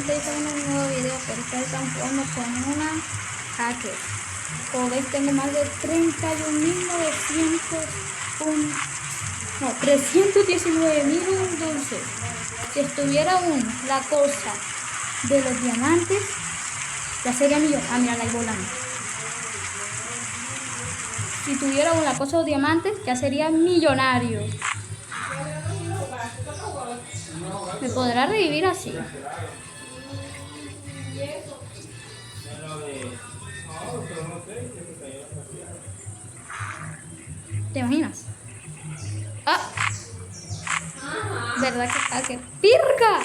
ustedes están viendo un nuevo video, pero ustedes están jugando con una hacker. Como veis, tengo más de 319.000 dulces. Si estuviera aún la cosa de los diamantes, ya sería millonario. Ah, mira, la volando. Si tuviera aún la cosa de los diamantes, ya sería millonario. ¿Me podrá revivir así? ¿Te imaginas? ¡Ah! ¿Verdad que está? ¡Qué pirca!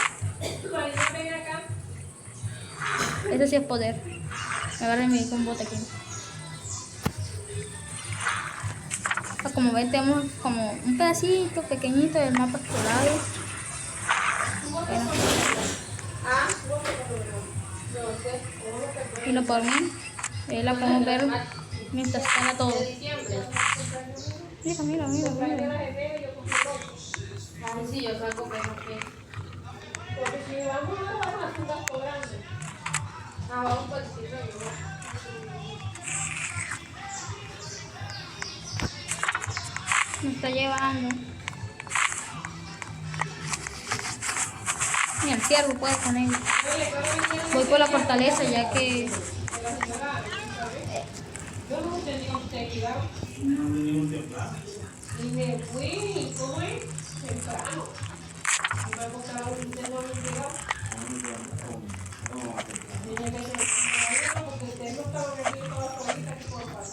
Eso sí es poder. Me agarré mi con botequín. Como ven, tenemos como un pedacito pequeñito del mapa explorado. Bueno. Y no por mí. La podemos ver mientras está todo. Mira, mira, mira, mira. Sí, yo saco menos que. Porque si vamos a estar cobrando. Vamos por el sitio. Me está llevando. Mira, el ciervo puede con él. Voy por la fortaleza ya que... Yo no tenía un tequila. Y me fui, ¿cómo es? Temprano. Y me acostaba un tema muy llegado. Tenía que ser porque ustedes no estaban aquí todas solitas que por favor.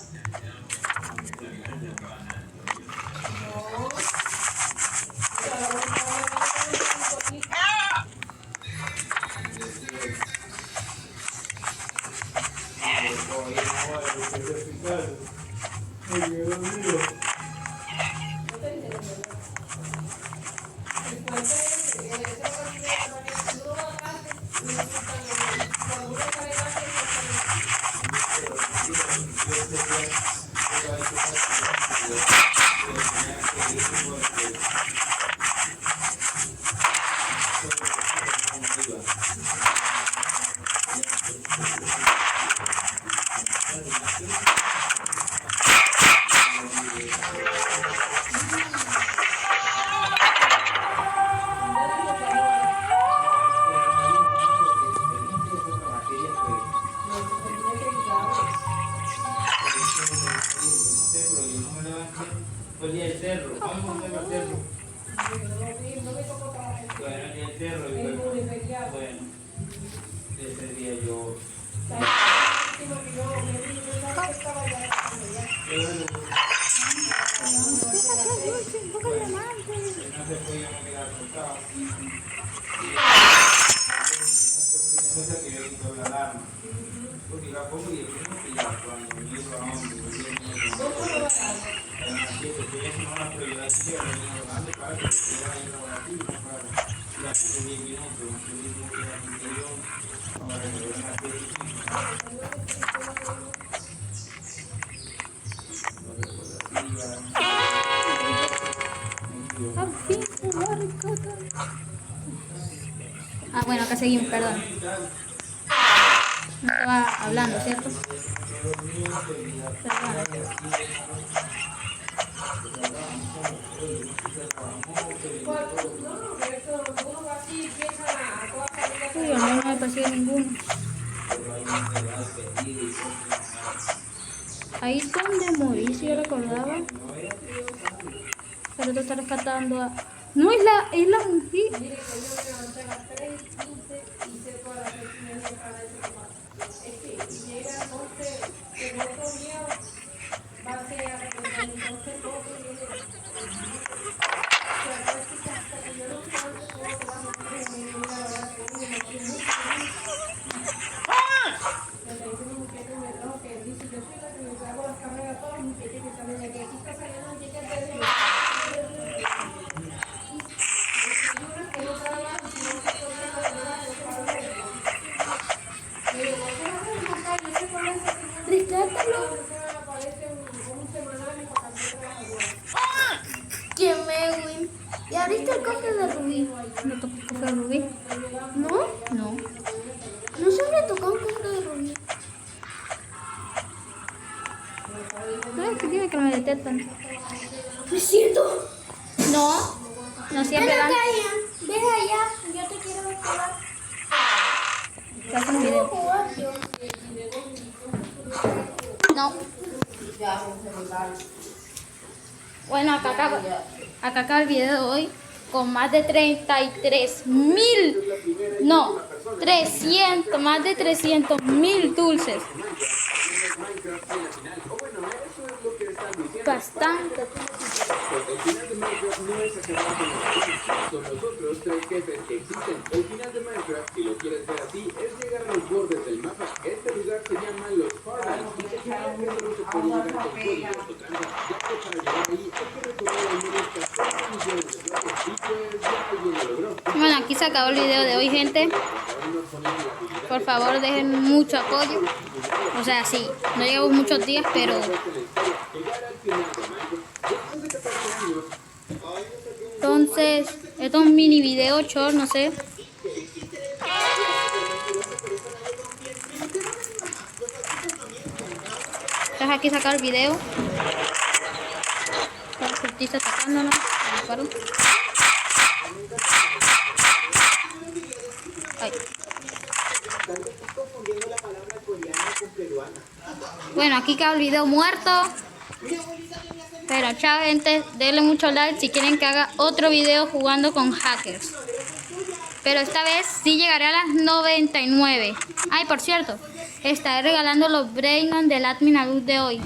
No. Oye, el cerro, vamos a hacer el cerro. Bueno, y el cerro, bueno, ese día yo. Porque la pongo y el mismo que ya cuando me iba a hombre, Ah, bueno, acá seguimos, perdón. No estaba hablando, ¿cierto? Uy, al menos no me persigue ninguno. Ahí es donde morí, si yo recordaba. Pero te está rescatando a... No, es la mujer. tanto. Me siento. No, no siempre van. Ven allá, yo te quiero ver jugar. Te hacen un Quiero video. jugar yo. No. Bueno, acá acaba el video de hoy con más de 33.000, no, 300, más de 300.000 dulces. Bastante. El final de Minecraft no es acabar con los jefes, son los otros 3 jefes que existen. El final de Minecraft, si lo quieres ver así, es llegar a los bordes del mapa. Este lugar se llama los Farlands y se cree que solo se puede llegar con códigos o trampas, ya que para llegar ahí hay que recorrer al menos 14 millones de bloques y pues ya alguien lo logró. Bueno, aquí se acabó el video de hoy, gente. Por favor, dejen mucho apoyo. O sea, sí, no llevamos muchos días, pero entonces, esto es un mini video short, no sé. Entonces aquí sacar el video. El cultista atacándonos. Ay. Bueno, aquí queda el video muerto. Pero chao, gente, denle mucho like si quieren que haga otro video jugando con hackers. Pero esta vez sí llegaré a las 99. Ay, por cierto, estaré regalando los Brainons del admin adult de hoy.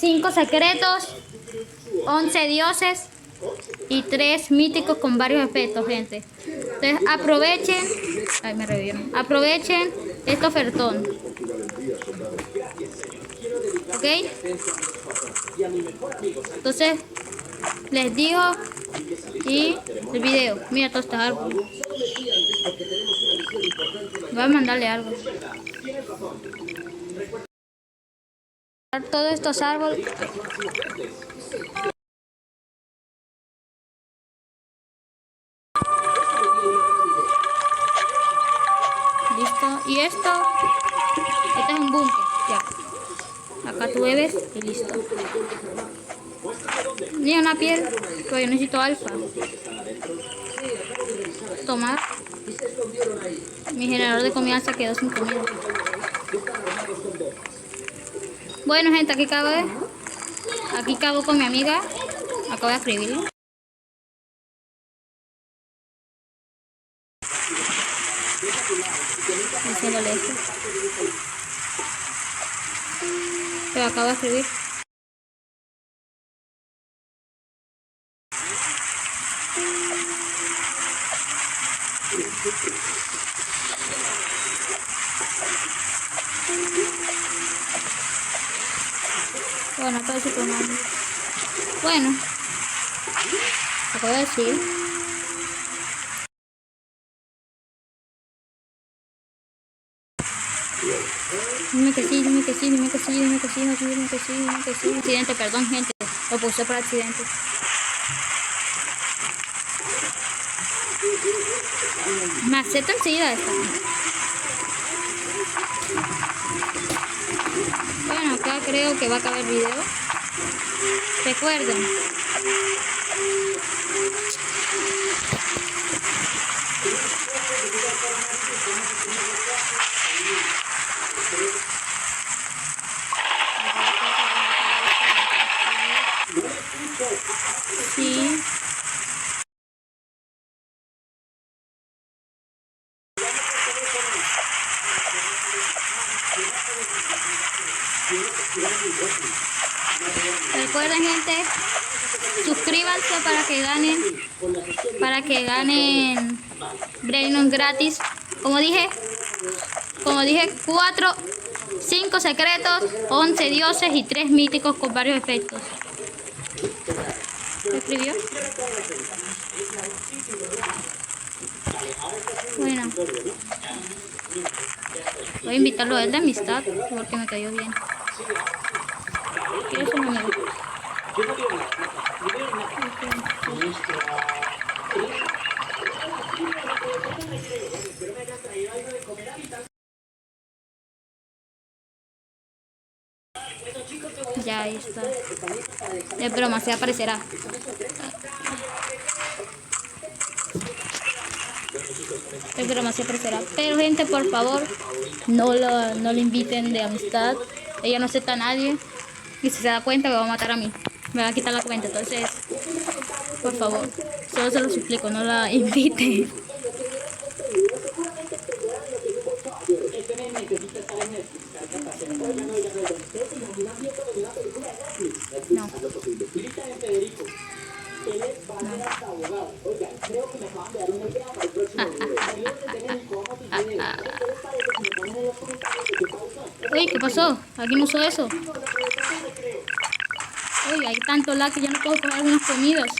5 secretos, 11 dioses y 3 míticos con varios efectos, gente. Entonces aprovechen. Ay, me revivieron. Aprovechen este ofertón. ¿Ok? Entonces les digo, y el video, mira todos estos árboles. Voy a mandarle algo. Todos estos árboles. Listo. Y esto este es un búnker. Ya. Acá tú bebes y listo. Ni una piel, pero yo necesito alfa. Tomar. Mi generador de comida se quedó sin comida. Bueno, gente, aquí acabo con mi amiga. Acabo de escribirle. Diciéndole esto. Pero acabo de escribir. Bueno, todo super mal. Bueno, acabo de decir. Dime que sí, dime que sí, dime que sí, dime que sí, dime que sí, dime que sí. Accidente, perdón, gente. Lo puse por accidente. Me acepto enseguida esta. Bueno, acá creo que va a acabar el video. Recuerden. Sí. Recuerden, gente, suscríbanse para que ganen Brainons gratis. Como dije 5 secretos, 11 dioses y 3 míticos con varios efectos. ¿Se escribió? Bueno, voy a invitarlo a él de amistad porque me cayó bien. ¿Quieres un amigo? Ahí está. Es broma, se aparecerá. Es broma, se aparecerá. Pero gente, por favor, no lo inviten de amistad. Ella no acepta a nadie. Y si se da cuenta me va a matar a mí. Me va a quitar la cuenta. Entonces, por favor, solo se lo suplico, no la inviten. No. Uy, ¿qué pasó? Aquí no usó eso. Uy, hay tanto lag que ya no puedo comer algunas comidas.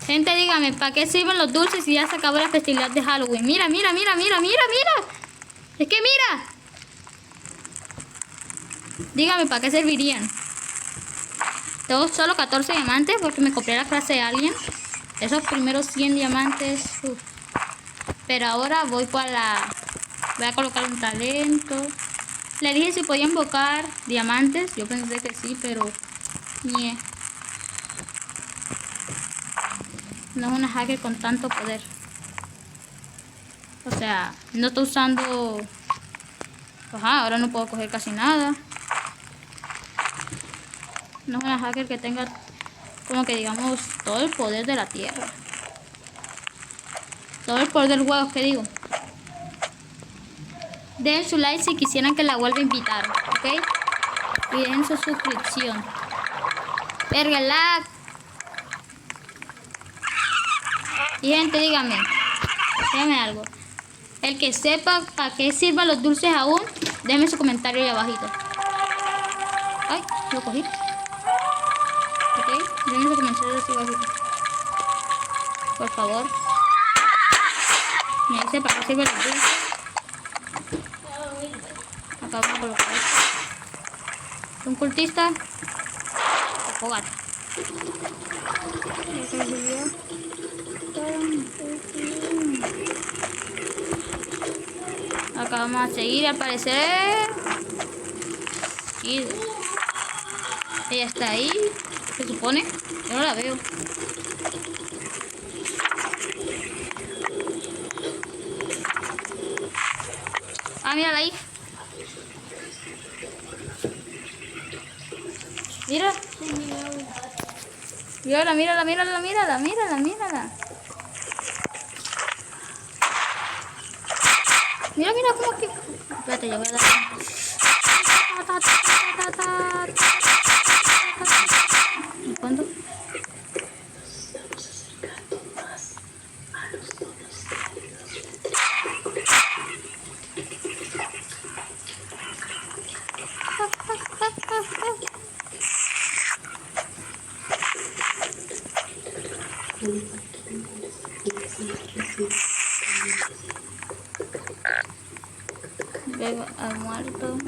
Gente, dígame, ¿para qué sirven los dulces si ya se acabó la festividad de Halloween? Mira, mira, mira, mira, mira, mira. Es que mira. Dígame, ¿para qué servirían? Tengo solo 14 diamantes porque me compré la clase de Alien. Esos primeros 100 diamantes. Pero ahora voy para la... Voy a colocar un talento. Le dije si podía invocar diamantes. Yo pensé que sí, pero... Nie. No es una hacker con tanto poder. O sea, no está usando... Ajá, ahora no puedo coger casi nada. No es una hacker que tenga, como que digamos, todo el poder de la tierra. Todo el poder del juego, que digo. Dejen su like si quisieran que la vuelva a invitar, ¿ok? Y dejen su suscripción. Verga, lag. Y gente, díganme algo. El que sepa para qué sirvan los dulces aún, déjenme su comentario ahí abajito. Ay, lo cogí. Ok, déjenme su comentario ahí abajito. Por favor. Me dice para qué sirven los dulces. Acá vamos a colocar esto. Un cultista. Fogata. Acá vamos a seguir, al parecer. Sí. Ella está ahí, se supone. Yo no la veo. Ah, mírala ahí. Mira. Mírala, mírala, mírala, mírala, mírala, mírala. Mira, mira cómo que... Espérate, yo voy a dar... ¿Cuándo? Veo al muerto.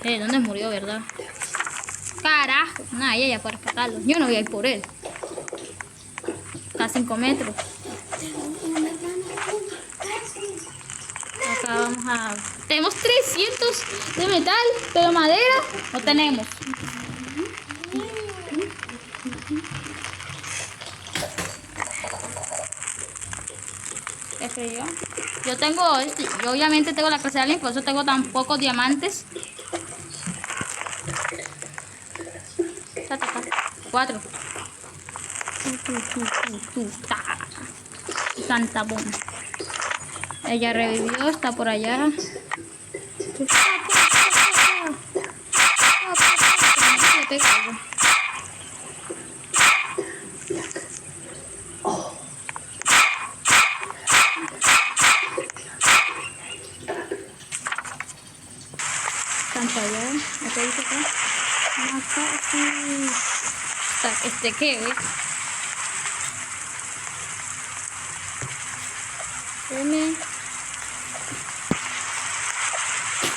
¿Dónde murió, verdad? Carajo. Nah, ella ya para rescatarlo. Yo no voy a ir por él. Está a 5 metros. Acá vamos a... Tenemos 300 de metal, pero madera no tenemos. Yo tengo, yo obviamente tengo la clase de Alien, por eso tengo tan pocos diamantes. 4. Santa bomba. Ella revivió, está por allá. ¿Qué dice acá? ¿Qué, güey?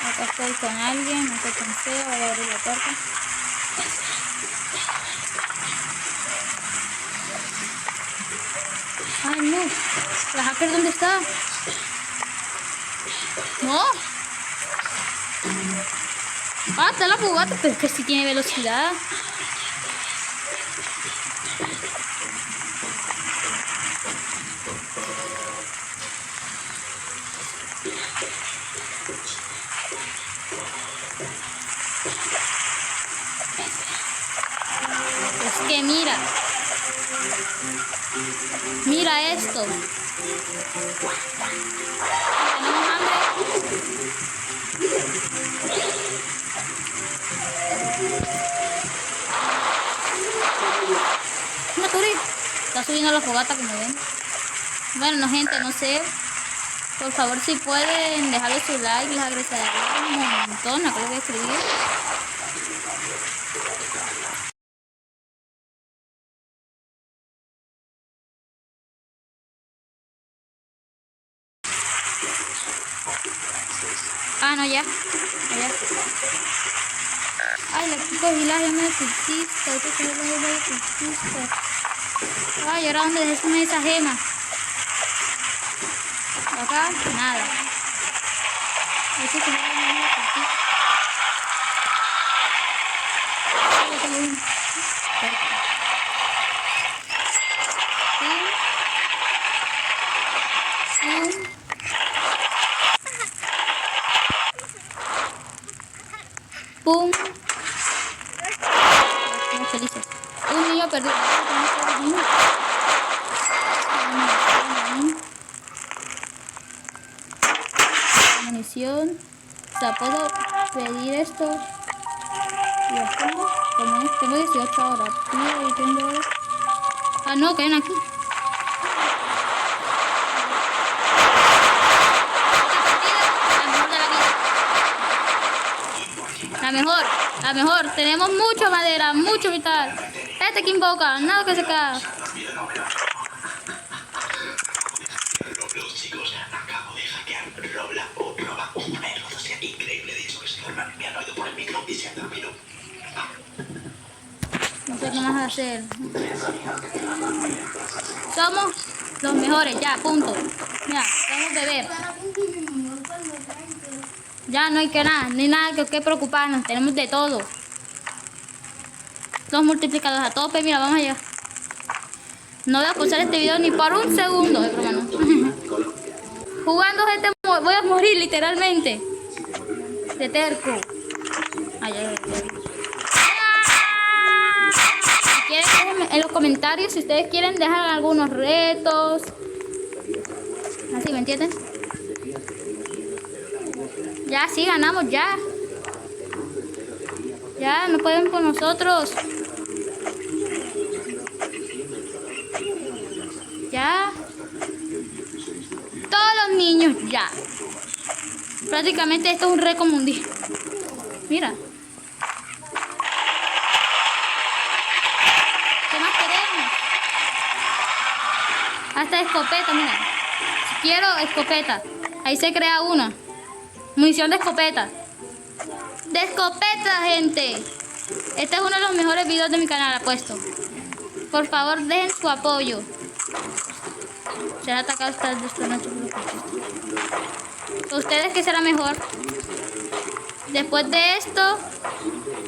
Acá estoy con alguien, no sé quién sea, voy a abrir la puerta. Ay, no. ¿La hacker dónde está? No. Ah, está la fogata, pero es que sí tiene velocidad. Es que mira. Mira esto. Tenemos hambre. Una Turi. Está subiendo la fogata, como ven. Bueno, no, gente, no sé. Por favor, si pueden dejarle su like, les agradecería un montón. No creo que escribir. Ah, no, ya. Allá. Ay, la cogí la gema de cultista. Hay que coger la gema de cultista. Ay, ¿ahora dónde dejé esa gema? Acá, nada. Hay que coger la gema de cultista. Ay, tengo un... ¡Pum! Estamos felices. Un niño perdido. Munición. O sea, puedo pedir esto. Y lo pongo. Como es, tengo 18 ahora. Ah, no, caen aquí. La mejor, tenemos mucha madera, mucho vital. Este que invoca, nada que se cae. Los chicos, acabo de hackear Roba un R12 increíble. He dicho que se duerman, me han oído por el micro y se han dormido. No sé qué más hacer. Somos los mejores, ya, punto. Mira, vamos a beber. Ya no hay que nada, ni nada que preocuparnos, tenemos de todo. Dos multiplicados a tope, mira, vamos allá. No voy a pausar este video ni por un segundo, hermano. Jugando gente, voy a morir literalmente. De terco. Ay. Si quieren, déjenme en los comentarios si ustedes quieren dejar algunos retos. Así, ¿me entienden? Ya, sí, ganamos, ya. Ya, no pueden por nosotros. Ya. Todos los niños, ya. Prácticamente esto es un récord mundial. Mira. ¿Qué más queremos? Hasta escopeta, mira. Si quiero escopeta. Ahí se crea una. Munición de escopeta. De escopeta, gente. Este es uno de los mejores videos de mi canal, apuesto. Por favor, dejen su apoyo. Será atacado esta noche. ¿Ustedes qué será mejor? Después de esto,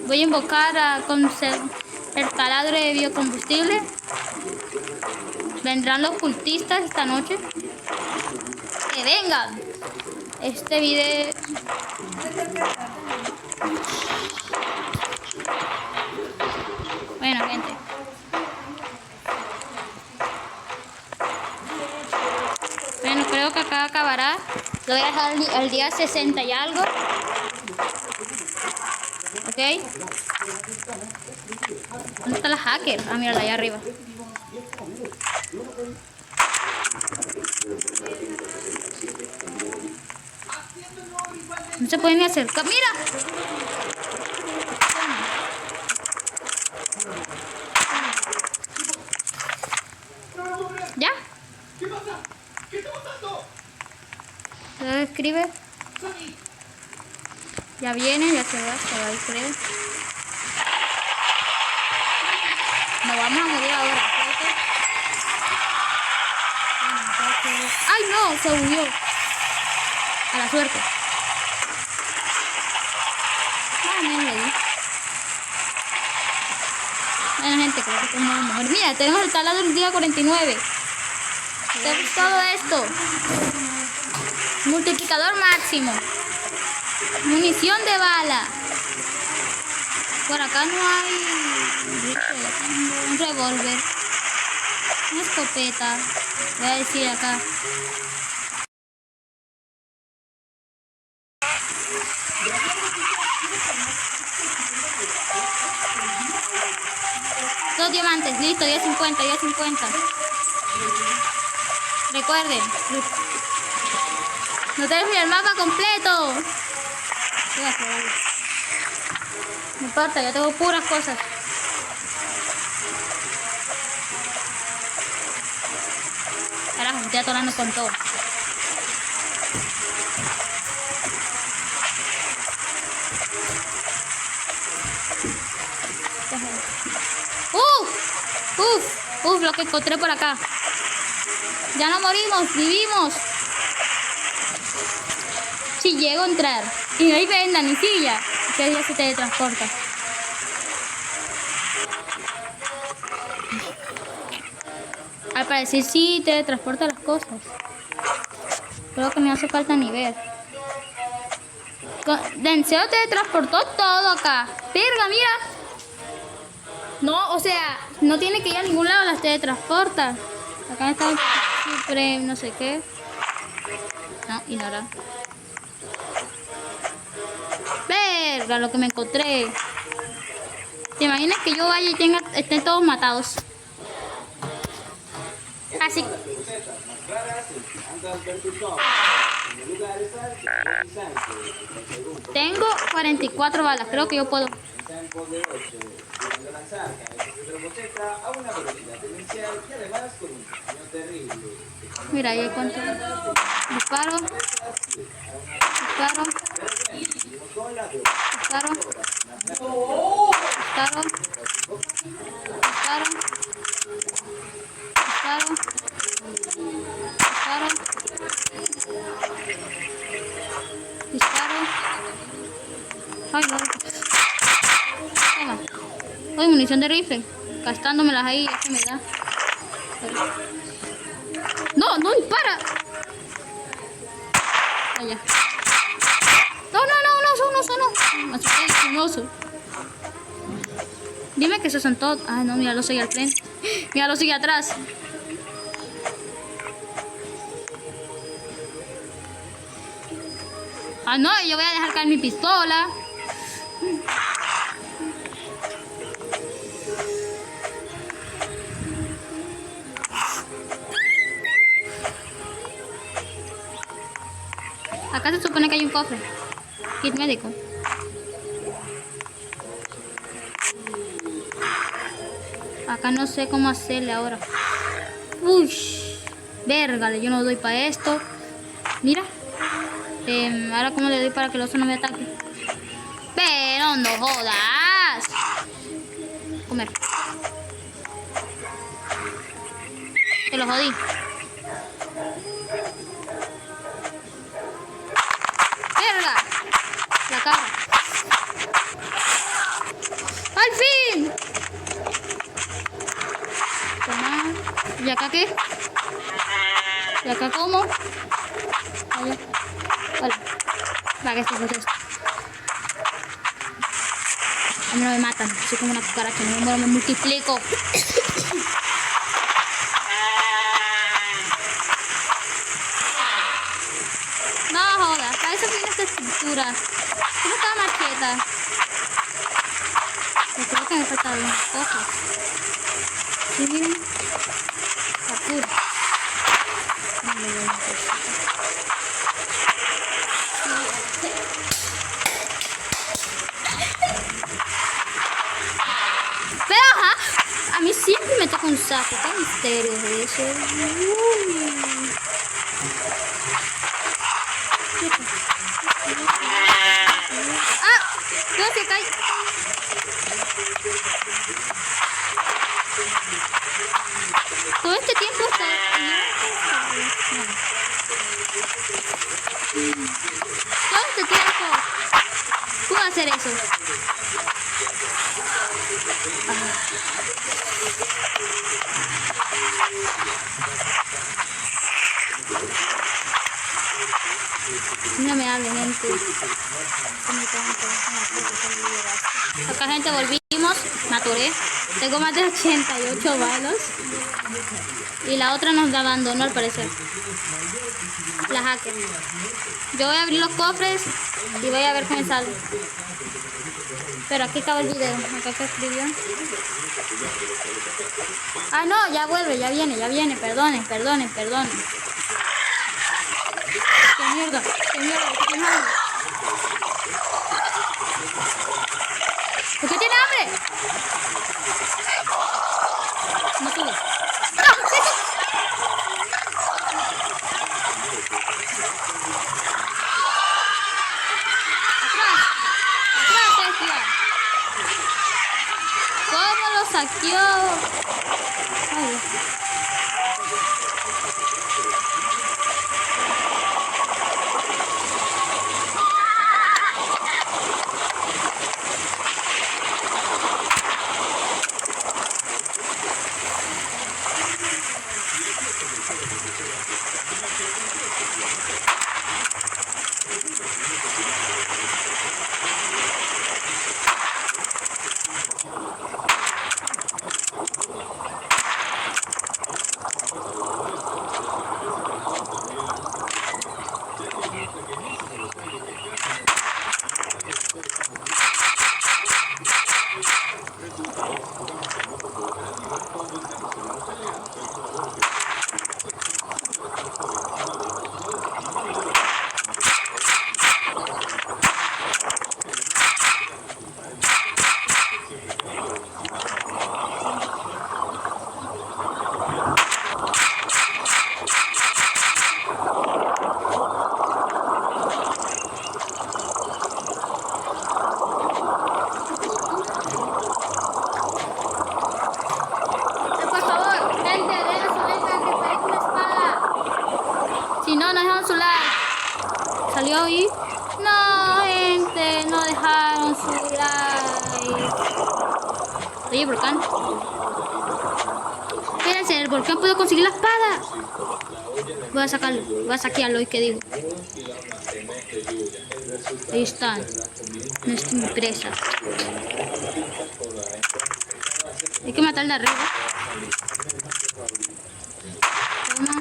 voy a invocar a el taladro de biocombustible. Vendrán los cultistas esta noche. ¡Que vengan! Este video... Bueno, gente. Bueno, creo que acá acabará. Lo voy a dejar al día 60 y algo. ¿Ok? ¿Dónde está la hacker? Ah, mírala allá arriba. No se puede ni acercar. ¡Mira! ¿Ya? ¿Qué pasa? ¿Qué está pasando? Se escribe. Ya viene, ya se va ahí, creo. Nos vamos a morir ahora. ¡Ay, no! Se huyó. A la suerte. me di. Bueno, gente, creo que tenemos mejor. Mira, tenemos el taladro del día 49. Tenemos todo esto. Multiplicador máximo. Munición de bala. Por acá no hay un revólver. Una escopeta. Voy a decir acá. Dos diamantes, listo, ya 50, ya 50. Recuerden, no tenemos ni el mapa completo. No importa, yo tengo puras cosas. Carajo, me estoy atorando con todo. Lo que encontré por acá. Ya no morimos, vivimos. Si llego a entrar y no hay venda ni silla, que ya se teletransporta. Al parecer sí teletransporta las cosas. Creo que me hace falta ni ver. Denseo teletransportó todo acá. Verga, mira. No, o sea, no tiene que ir a ningún lado, las teletransporta. Acá está Supreme, no sé qué. No, ignora. Verga, lo que me encontré. ¿Te imaginas que yo vaya y estén todos matados? Así. Tengo 44 balas, creo que yo puedo. Mira, ahí hay cuánto. Disparo. Disparo. Disparo. Disparo. Disparo. Disparo. Disparo. Disparo. Ay, no. Toma. Ay, munición de rifle. Gastándomelas ahí, es que me da. No, no dispara. Allá. No, no, son oso. Dime que esos son todos. Ah, no, mira, lo sigue al frente. Mira, lo sigue atrás. Ah, no, yo voy a dejar caer mi pistola. Acá se supone que hay un cofre. Kit médico. Acá no sé cómo hacerle ahora. Uy, verga, yo no doy para esto. Mira. Ahora cómo le doy para que el oso no me ataque. Pero no jodas. Comer. Te lo jodí. Verga. La cara. ¡Al fin! Toma. ¿Y acá qué? ¿Y acá cómo? Vale. Vale. Va, que esto es esto. A mí no me matan. Soy como una cucaracha. No me muero, me multiplico. No jodas. Para eso tiene esta estructura. ¿Cómo está la macheta? Yo creo que me faltan unas cosas. Sí, miren. Captura. Pero ajá, a mí siempre me toca un sapo. Qué misterio es eso. Ah, creo que cae. Todo este tiempo está. Todo este tiempo pude hacer hacer eso. No me hable, gente. Acá, gente, volvimos. Me atoré. Tengo más de 88 balos. Y la otra nos abandonó al parecer. La hacker. Yo voy a abrir los cofres y voy a ver qué me sale. Pero aquí acaba el video. Acá se escribió. Ah, no, ya vuelve, ya viene. Perdonen. Qué mierda. ¿Por qué tiene hambre? No sube. Atrás, tía. ¿Cómo lo saqueó? Ay, por favor, gente, denle su like para que parezca una espada. Si no, no dejaron su like. ¿Salió ahí? No, gente, no dejaron su like. Oye, el volcán. Espérense, el volcán puede conseguir la espada. Voy a sacarlo, voy a saquearlo. ¿Y qué digo? Ahí están. No es mi presa. Hay que matar de arriba. Toma.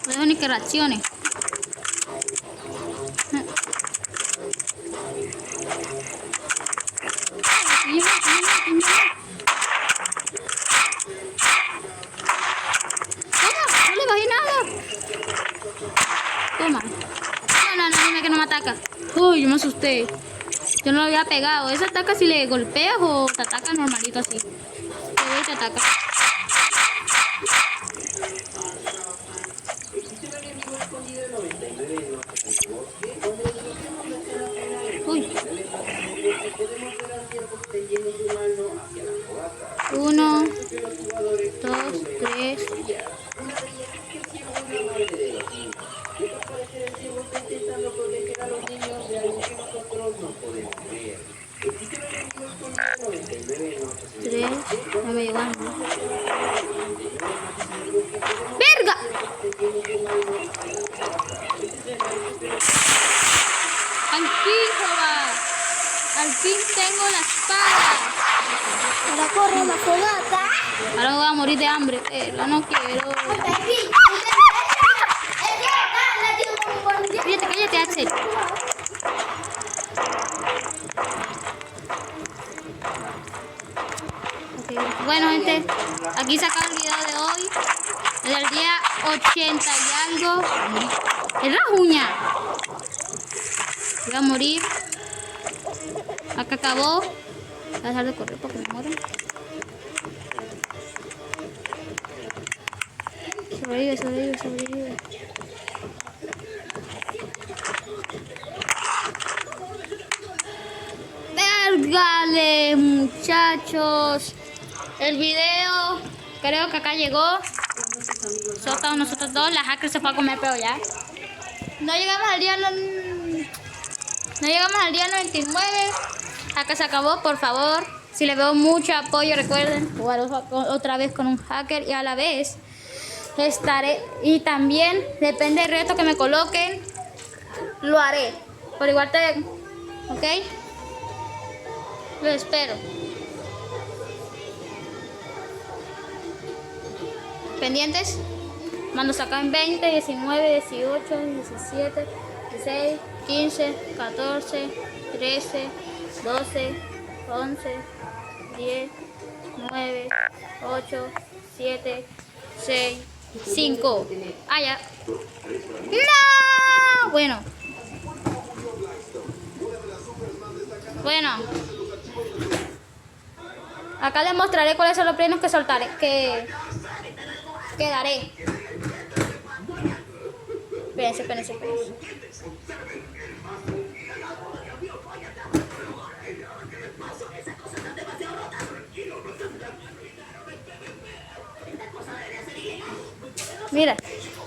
No dejo ni que reaccione. No le bajé nada. Toma. No, dime que no me ataca. Uy, yo me asusté. Yo no lo había pegado. ¿Eso ataca si le golpeas o te ataca normalito así? Te ve y te ataca. Uy. 1, 2, 3. No me llevan. ¡Verga! Al fin, joder. Al fin tengo la espada. Ahora corre la fogata. Ahora voy a morir de hambre, pero no quiero. Cállate, Axel. Okay. Bueno, gente, aquí se acaba el video de hoy. Es el día 80 y algo. Es la uña. Voy a morir. Acá acabó. Voy a dejar de correr porque me muero. Sobrevive. Vérgale, muchachos. El video creo que acá llegó. Solo estamos nosotros dos. La hacker se fue a comer, pero ya. No llegamos al día 99. Acá se acabó, por favor. Si les veo mucho apoyo, recuerden jugar otra vez con un hacker y a la vez estaré. Y también, depende del reto que me coloquen, lo haré. Por igual te... ¿Ok? Lo espero. ¿Pendientes? Mando sacar en 20, 19, 18, 17, 16, 15, 14, 13, 12, 11, 10, 9, 8, 7, 6, 5. Ah, ya. ¡No! Bueno. Acá les mostraré cuáles son los premios que soltaré, que daré. Espérense. Mira,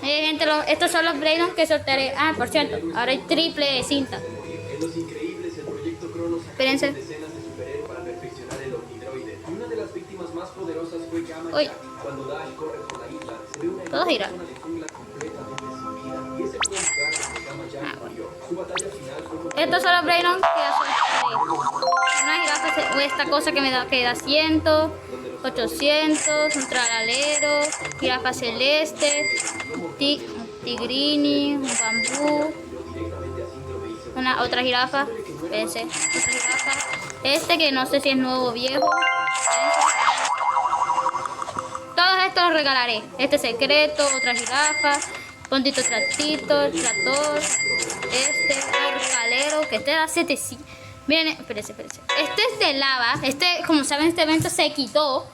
gente, estos son los Brainons que sortearé. Ah, por cierto, ahora hay triple de cinta. En Los Increíbles, el proyecto Cronos Espérense. decenas de superhéroes para perfeccionar el Omnidroide. Una de las víctimas más poderosas fue Gamma. Uy. Cuando Dash corre por la isla, se ve una Todo gira. zona de jungla completamente sin vida. Y ese fue el lugar donde Gamma Jack murió. Su batalla final fue contra Estos son los Brainons que sortearé. Una jirafa, esta cosa que me da 100, 800, un tralalero, jirafa celeste, tigrini, un bambú, otra jirafa, espérense, otra jirafa, este que no sé si es nuevo o viejo, todos estos los regalaré, este secreto, otra jirafa, puntito tractito, el tractor, el regalero, que este da 700. Miren, espérense. Este es de lava. Como saben, este evento se quitó.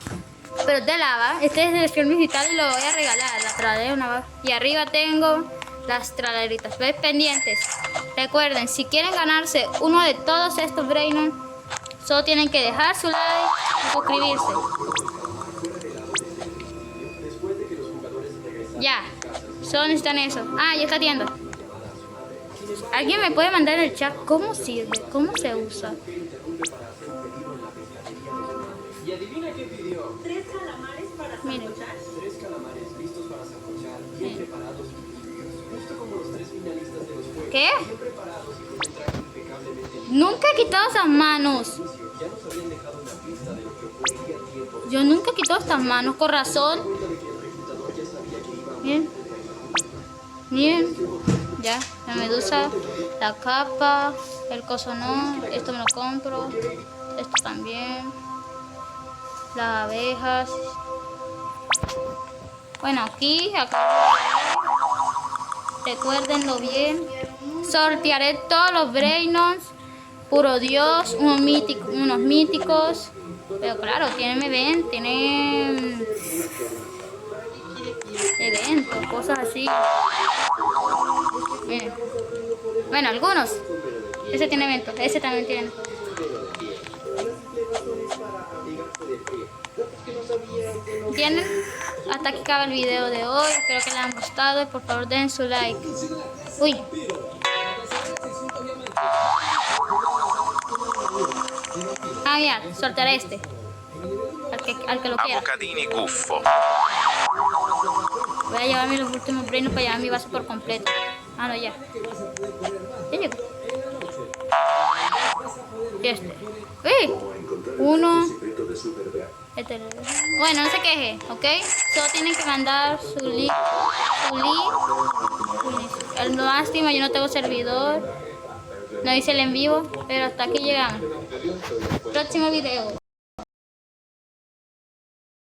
Pero es de lava. Este es de versión digital y lo voy a regalar. La tralalera. Y arriba tengo las tralaleritas. ¿Ves? Pendientes. Recuerden, si quieren ganarse uno de todos estos Brainons, solo tienen que dejar su like y suscribirse. Ya. Solo necesitan eso. Ah, ya está tienda. ¿Alguien me puede mandar en el chat cómo sirve? ¿Cómo se usa? Y adivina qué pidió. 3 calamares para Miren. sancochar. 3 calamares listos para sancochar, bien preparados y limpios. Justo como los 3 finalistas de los juegos. ¿Qué? Bien preparados y con un traje impecablemente limpio. Nunca he quitado esas manos. Ya nos habían dejado una pista de lo que ocurriría tiempo después. Yo nunca he quitado estas manos, con razón. Cuenta de que el reclutador ya sabía que iba a Miren. Ya, la medusa, la capa, el coso no, esto me lo compro, esto también, las abejas. Bueno, acá, recuérdenlo bien, sortearé todos los Brainons, puro Dios, unos míticos, pero claro, tienen eventos, cosas así. Miren. Bueno, algunos. Ese tiene evento, ese también tiene. ¿Entienden? Hasta aquí acaba el video de hoy. Espero que les haya gustado y por favor den su like. Uy. Ah, ya, soltaré este. Al que lo quiera. Avocadini Guffo. Voy a llevarme los últimos Brainons para llevar mi base por completo. Ah, no, ya. Ya llegó. Y este. ¡Uy! Uno. Bueno, no se queje, ¿ok? Solo tienen que mandar su link. El lástima, yo no tengo servidor. No hice el en vivo, pero hasta aquí llegamos. Próximo video.